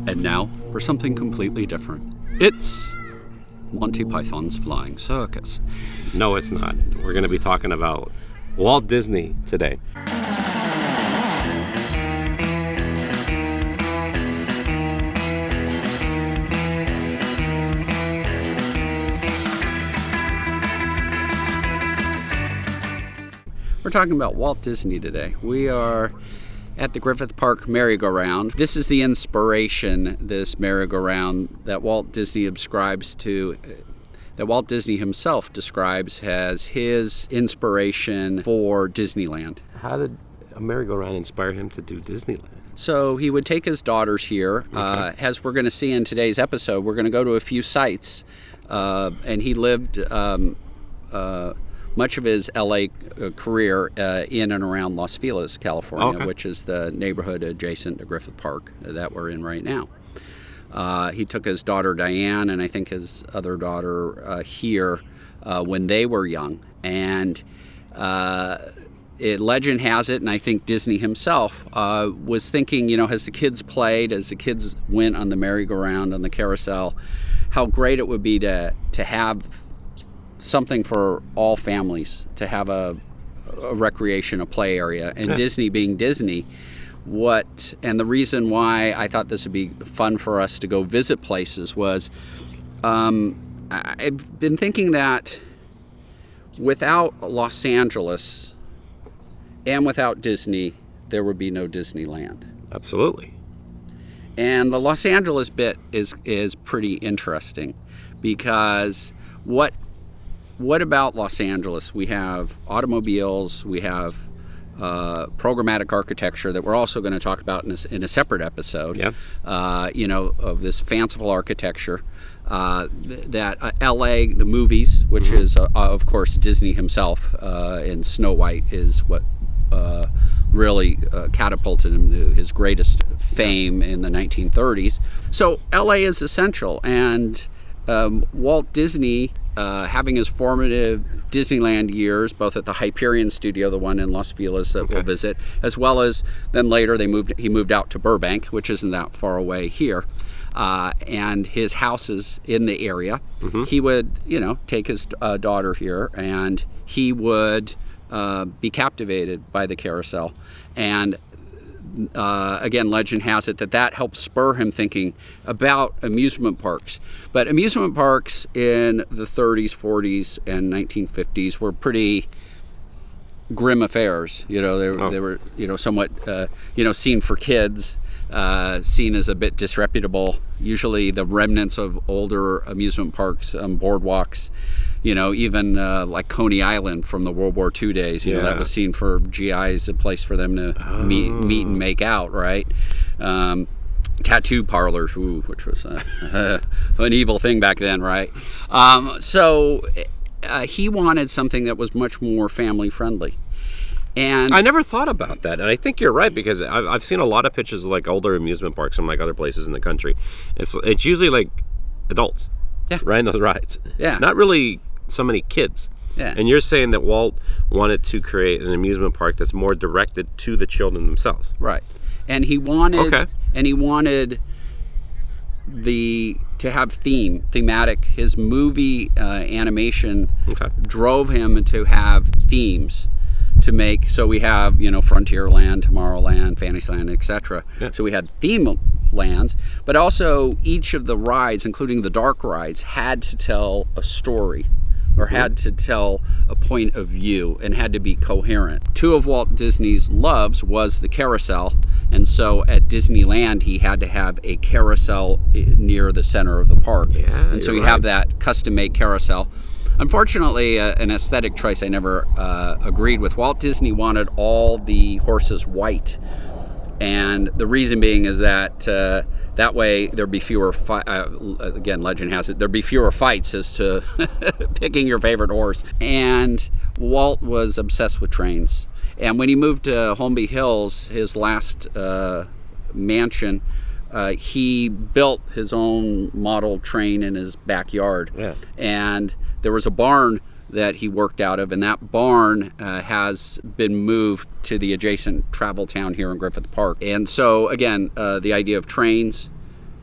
And now for something completely different. It's Monty Python's Flying Circus. No, it's not. We're going to be talking about Walt Disney today. We're talking about Walt Disney today. We are at the Griffith Park merry-go-round. This is the inspiration, this merry-go-round, that Walt Disney ascribes to, that Walt Disney himself describes as his inspiration for Disneyland. How did a merry-go-round inspire him to do Disneyland? So he would take his daughters here. As we're going to see in today's episode, we're going to go to a few sites. And he lived much of his LA career in and around Los Feliz, California, which is the neighborhood adjacent to Griffith Park that we're in right now. He took his daughter Diane and I think his other daughter here when they were young. And legend has it, and I think Disney himself was thinking, as the kids played, as the kids went on the merry-go-round, on the carousel, how great it would be to have something for all families, to have a recreation, a play area. And Disney being Disney, and the reason why I thought this would be fun for us to go visit places was I've been thinking that without Los Angeles and without Disney, there would be no Disneyland. Absolutely. And the Los Angeles bit is pretty interesting because what about Los Angeles? We have automobiles, we have programmatic architecture that we're also going to talk about in a separate episode. Yeah. Of this fanciful architecture that LA, the movies, which is of course Disney himself, and Snow White is what really catapulted him to his greatest fame in the 1930s. So LA is essential, and Walt Disney, having his formative Disneyland years, both at the Hyperion Studio, the one in Los Feliz that we'll visit, as well as then later he moved out to Burbank, which isn't that far away here, and his house is in the area. He would, take his daughter here, and he would be captivated by the carousel. And again, legend has it that helped spur him thinking about amusement parks. But amusement parks in the 30s, 40s, and 1950s were pretty grim affairs. They were somewhat seen for kids, seen as a bit disreputable. Usually the remnants of older amusement parks, boardwalks, even like Coney Island from the World War II days, that was seen for GIs, a place for them to meet and make out, right? Tattoo parlors, which was an evil thing back then, right? So he wanted something that was much more family friendly. And I never thought about that, and I think you're right, because I've seen a lot of pictures of like older amusement parks from like other places in the country. It's usually like adults, riding those rides. Yeah, not really so many kids. Yeah. And you're saying that Walt wanted to create an amusement park that's more directed to the children themselves, right? And he wanted, to have thematic. His movie animation drove him to have themes to make. So we have, Frontierland, Tomorrowland, Fantasyland, etc. Yeah. So we had theme lands, but also each of the rides, including the dark rides, had to tell a story or had to tell a point of view and had to be coherent. Two of Walt Disney's loves was the carousel, and so at Disneyland he had to have a carousel near the center of the park. Yeah, and so you have that custom-made carousel. Unfortunately, an aesthetic choice I never agreed with. Walt Disney wanted all the horses white, and the reason being is that that way there'd be fewer again, legend has it, there'd be fewer fights as to picking your favorite horse. And Walt was obsessed with trains. And when he moved to Holmby Hills, his last mansion, he built his own model train in his backyard. Yeah. And there was a barn that he worked out of, and that barn has been moved to the adjacent travel town here in Griffith Park. And so, again, the idea of trains,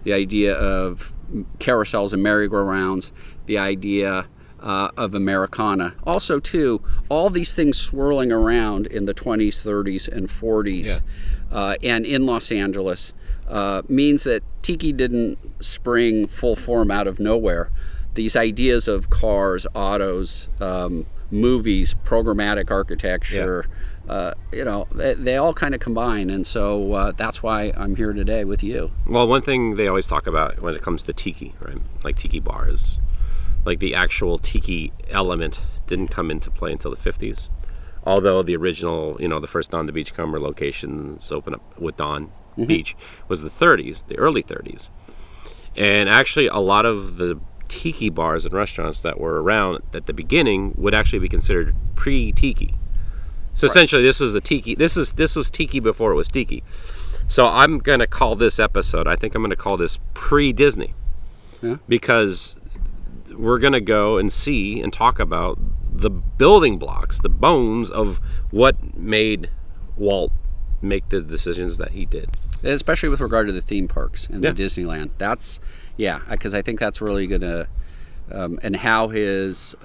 the idea of carousels and merry-go-rounds, the idea of Americana. Also, too, all these things swirling around in the 20s, 30s, and 40s, and in Los Angeles, means that Tiki didn't spring full form out of nowhere. These ideas of cars, autos, movies, programmatic architecture, they all kind of combine, and so that's why I'm here today with you. Well, one thing they always talk about when it comes to Tiki, right? Like Tiki bars, like the actual Tiki element didn't come into play until the 50s. Although the original, the first Dawn to Beachcomber locations open up with Dawn Beach was the 30s, the early 30s. And actually a lot of the Tiki bars and restaurants that were around at the beginning would actually be considered pre-Tiki. So essentially this was a Tiki, this was Tiki before it was Tiki. So I'm going to call this episode, I think I'm going to call this pre-Disney. Yeah. Because we're going to go and see and talk about the building blocks, the bones of what made Walt make the decisions that he did. Especially with regard to the theme parks and the Disneyland. That's, because I think that's really going to, and how his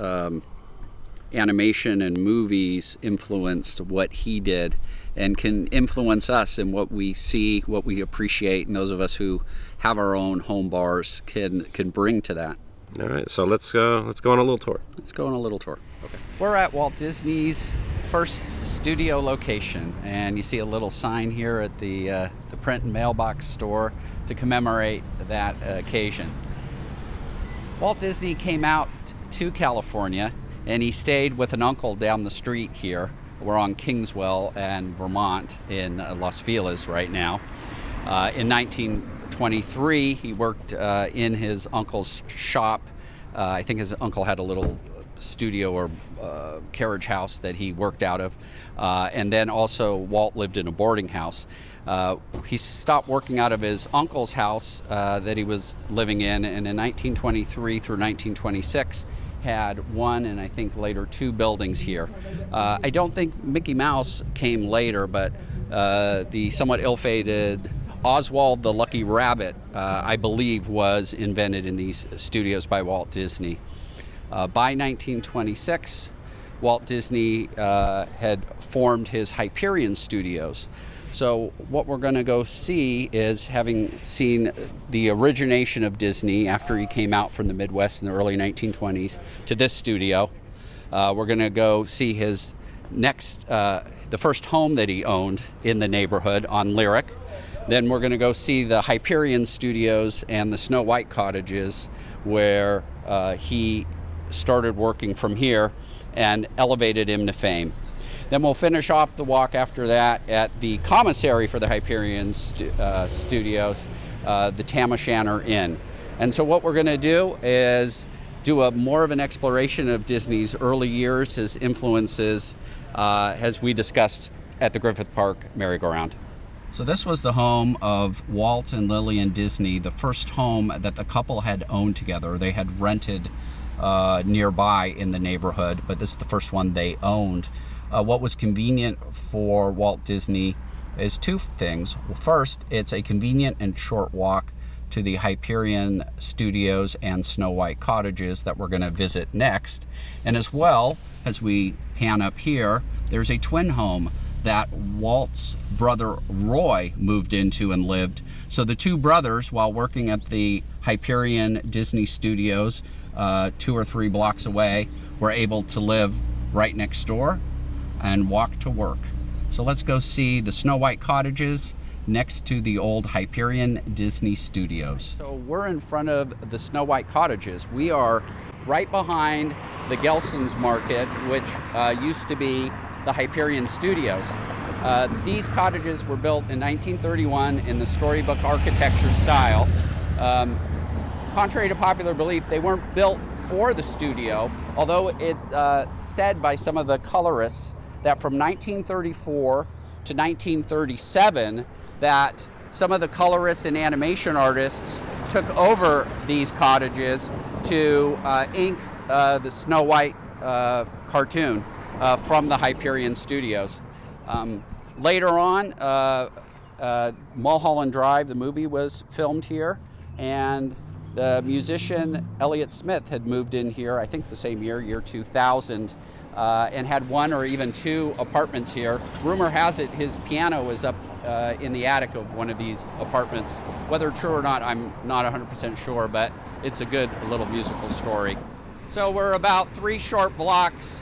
animation and movies influenced what he did and can influence us in what we see, what we appreciate, and those of us who have our own home bars can bring to that. All right, so let's go on a little tour. Let's go on a little tour. Okay. We're at Walt Disney's first studio location, and you see a little sign here at the print and mailbox store to commemorate that occasion. Walt Disney came out to California, and he stayed with an uncle down the street here. We're on Kingswell and Vermont in Los Feliz right now. In 1923, he worked in his uncle's shop. I think his uncle had a little studio or carriage house that he worked out of. And then also Walt lived in a boarding house. He stopped working out of his uncle's house that he was living in, and in 1923 through 1926 had one and I think later two buildings here. I don't think Mickey Mouse came later, but the somewhat ill-fated Oswald the Lucky Rabbit, I believe, was invented in these studios by Walt Disney. By 1926, Walt Disney had formed his Hyperion Studios. So what we're going to go see is, having seen the origination of Disney after he came out from the Midwest in the early 1920s to this studio, we're going to go see his next, the first home that he owned in the neighborhood on Lyric. Then we're going to go see the Hyperion Studios and the Snow White Cottages, where he started working from here and elevated him to fame. Then we'll finish off the walk after that at the commissary for the Hyperion Studios, the Tam O'Shanter Inn. And so what we're going to do is do a more of an exploration of Disney's early years, his influences, as we discussed at the Griffith Park merry-go-round. So this was the home of Walt and Lillian Disney, the first home that the couple had owned together. They had rented nearby in the neighborhood, but this is the first one they owned. What was convenient for Walt Disney is two things. Well, first, it's a convenient and short walk to the Hyperion Studios and Snow White Cottages that we're going to visit next. And as well, as we pan up here, there's a twin home that Walt's brother Roy moved into and lived. So the two brothers, while working at the Hyperion Disney Studios 2 or 3 blocks away, were able to live right next door and walk to work. So let's go see the Snow White Cottages next to the old Hyperion Disney Studios. So we're in front of the Snow White Cottages. We are right behind the Gelson's Market, which used to be the Hyperion Studios. These cottages were built in 1931 in the storybook architecture style. Contrary to popular belief, they weren't built for the studio, although it said by some of the colorists that from 1934 to 1937 that some of the colorists and animation artists took over these cottages to ink the Snow White cartoon from the Hyperion Studios. Later on, Mulholland Drive, the movie, was filmed here, and the musician Elliott Smith had moved in here, I think the same year 2000, and had one or even two apartments here. Rumor has it his piano is up in the attic of one of these apartments. Whether true or not, I'm not 100% sure, but it's a good little musical story. So we're about 3 short blocks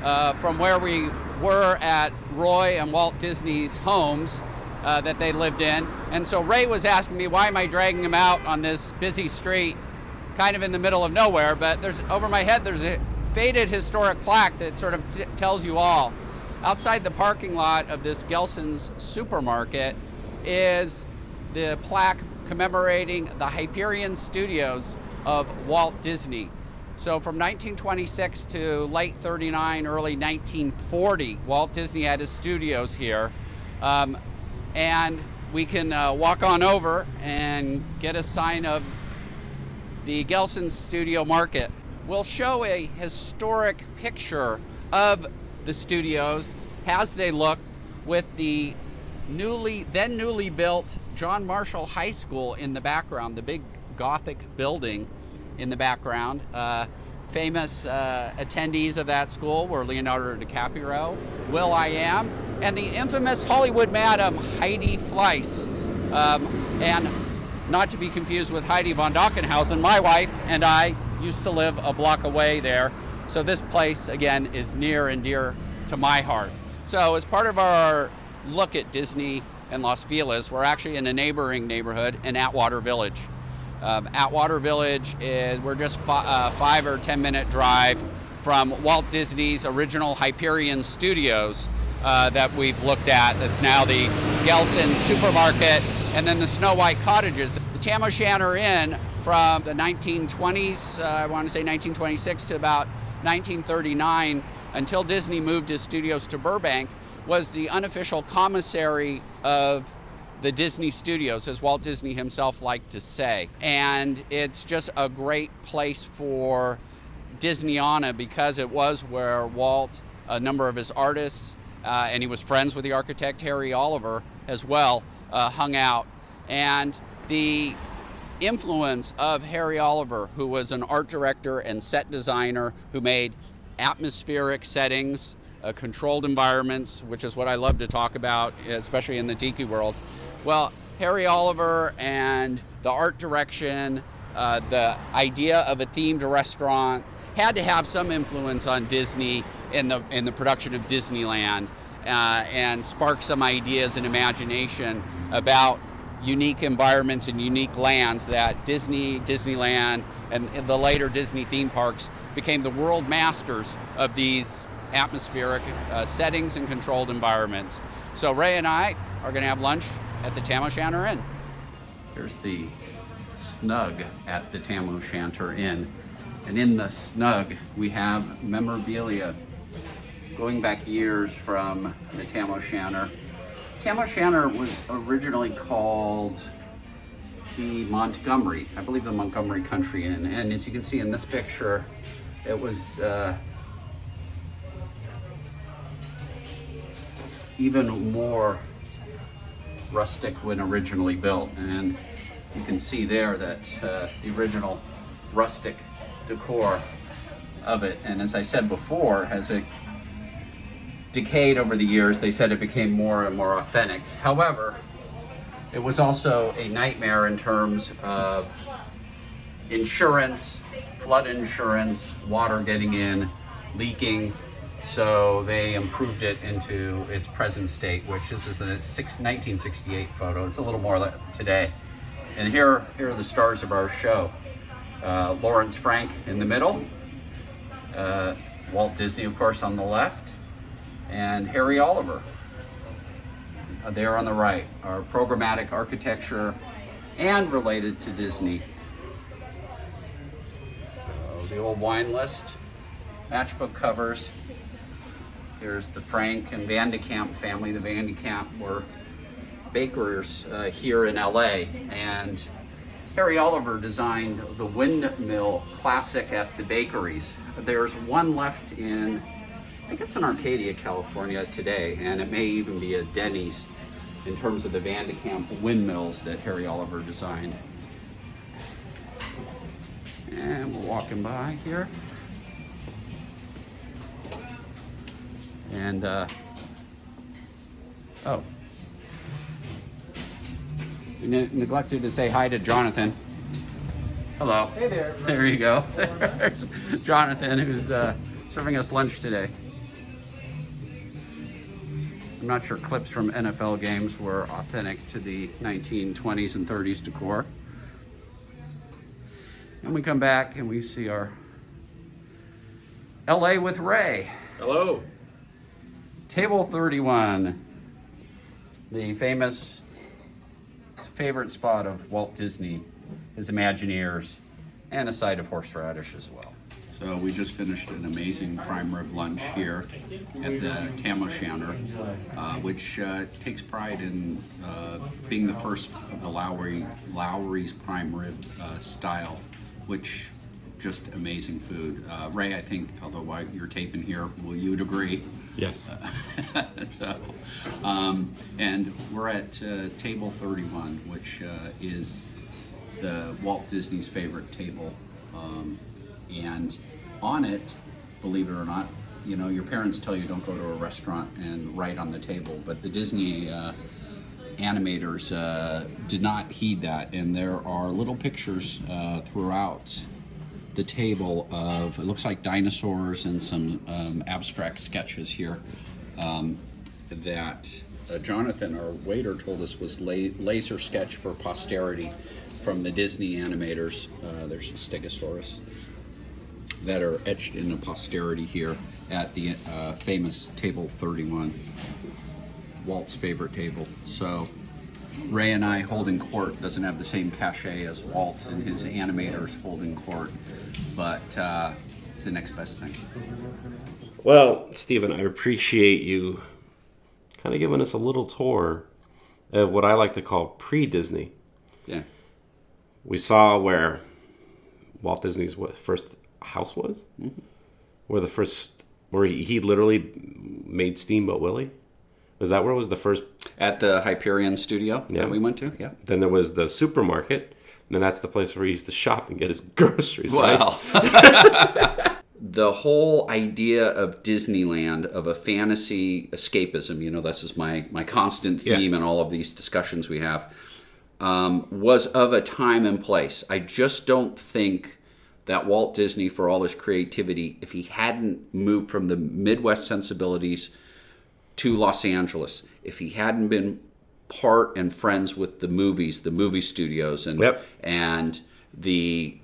from where we were at Roy and Walt Disney's homes that they lived in. And so Ray was asking me, why am I dragging him out on this busy street kind of in the middle of nowhere? But over my head there's a faded historic plaque that sort of tells you all. Outside the parking lot of this Gelson's supermarket is the plaque commemorating the Hyperion Studios of Walt Disney. So from 1926 to late 39, early 1940, Walt Disney had his studios here. And we can walk on over and get a sign of the Gelson Studio Market. We'll show a historic picture of the studios as they look with the then newly built John Marshall High School in the background, the big Gothic building in the background. Famous attendees of that school were Leonardo DiCaprio, Will.i.am, and the infamous Hollywood madam Heidi Fleiss. And not to be confused with Heidi von Dockenhausen, my wife and I used to live a block away there. So this place, again, is near and dear to my heart. So as part of our look at Disney and Los Feliz, we're actually in a neighboring neighborhood in Atwater Village. Atwater Village we're just 5 or 10 minute drive from Walt Disney's original Hyperion Studios that we've looked at. That's now the Gelson Supermarket, and then the Snow White Cottages. The Tam O'Shanter Inn from the 1920s, I want to say 1926 to about 1939, until Disney moved his studios to Burbank, was the unofficial commissary of the Disney Studios, as Walt Disney himself liked to say. And it's just a great place for Disneyana because it was where Walt, a number of his artists, and he was friends with the architect Harry Oliver as well, hung out. And the influence of Harry Oliver, who was an art director and set designer who made atmospheric settings, controlled environments, which is what I love to talk about, especially in the Tiki world. Well, Harry Oliver and the art direction, the idea of a themed restaurant had to have some influence on Disney in the production of Disneyland, and spark some ideas and imagination about unique environments and unique lands that Disneyland, and the later Disney theme parks became the world masters of these atmospheric settings and controlled environments. So Ray and I are going to have lunch at the Tam O'Shanter Inn. Here's the snug at the Tam O'Shanter Inn. And in the snug, we have memorabilia going back years from the Tam O'Shanter. Tam O'Shanter was originally called the Montgomery, I believe the Montgomery Country Inn. And as you can see in this picture, it was even more rustic when originally built. And you can see there that the original rustic decor of it. And as I said before, as it decayed over the years, they said it became more and more authentic. However, it was also a nightmare in terms of insurance, flood insurance, water getting in, leaking. So they improved it into its present state, which this is a 1968 photo. It's a little more like today. And here are the stars of our show. Lawrence Frank in the middle, Walt Disney, of course, on the left, and Harry Oliver there on the right. Our programmatic architecture and related to Disney. So the old wine list, matchbook covers. Here's the Frank and Van de Kamp family. The Van de Kamp were bakers here in LA, and Harry Oliver designed the windmill classic at the bakeries. There's one left in, I think it's in Arcadia, California today, and it may even be a Denny's in terms of the Van de Kamp windmills that Harry Oliver designed. And we're walking by here. And, oh. We neglected to say hi to Jonathan. Hello. Hey there. There you go. Jonathan, who's serving us lunch today. I'm not sure clips from NFL games were authentic to the 1920s and 30s decor. And we come back and we see our LA with Ray. Hello. Table 31, the famous favorite spot of Walt Disney, his Imagineers, and a side of horseradish as well. So we just finished an amazing prime rib lunch here at the Tam O'Shanter, which takes pride in being the first of the Lowry's prime rib style, which just amazing food. Ray, I think, although you're taping here, will you agree? Yes. And we're at table 31, which is the Walt Disney's favorite table. And on it, believe it or not, you know, your parents tell you don't go to a restaurant and write on the table, but the Disney animators did not heed that, and there are little pictures throughout the table of, it looks like dinosaurs and some abstract sketches here that Jonathan, our waiter, told us was laser sketch for posterity from the Disney animators. There's a Stegosaurus that are etched into posterity here at the famous table 31, Walt's favorite table. So Ray and I holding court doesn't have the same cachet as Walt and his animators holding court, but it's the next best thing. Well, Stephen, I appreciate you kind of giving us a little tour of what I like to call pre-Disney. Yeah. We saw where Walt Disney's first house was, where he literally made Steamboat Willie. Was that where it was the first? At the Hyperion Studio that we went to, yeah. Then there was the supermarket, and then that's the place where he used to shop and get his groceries. Well, right? The whole idea of Disneyland, of a fantasy escapism, you know, this is my constant theme in all of these discussions we have, was of a time and place. I just don't think that Walt Disney, for all his creativity, if he hadn't moved from the Midwest sensibilities to Los Angeles, if he hadn't been part and friends with the movies, the movie studios, and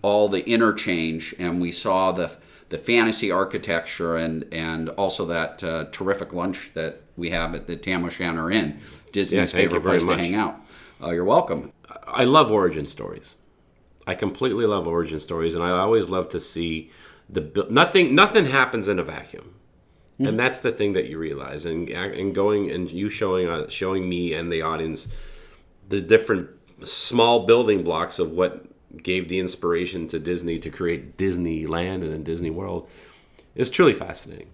all the interchange, and we saw the fantasy architecture and also that terrific lunch that we have at the Tam O'Shanter Inn, Disney's favorite place to hang out. You're welcome. I love origin stories. I completely love origin stories, and I always love to see nothing happens in a vacuum. And that's the thing that you realize, and going and you showing me and the audience the different small building blocks of what gave the inspiration to Disney to create Disneyland and then Disney World is truly fascinating.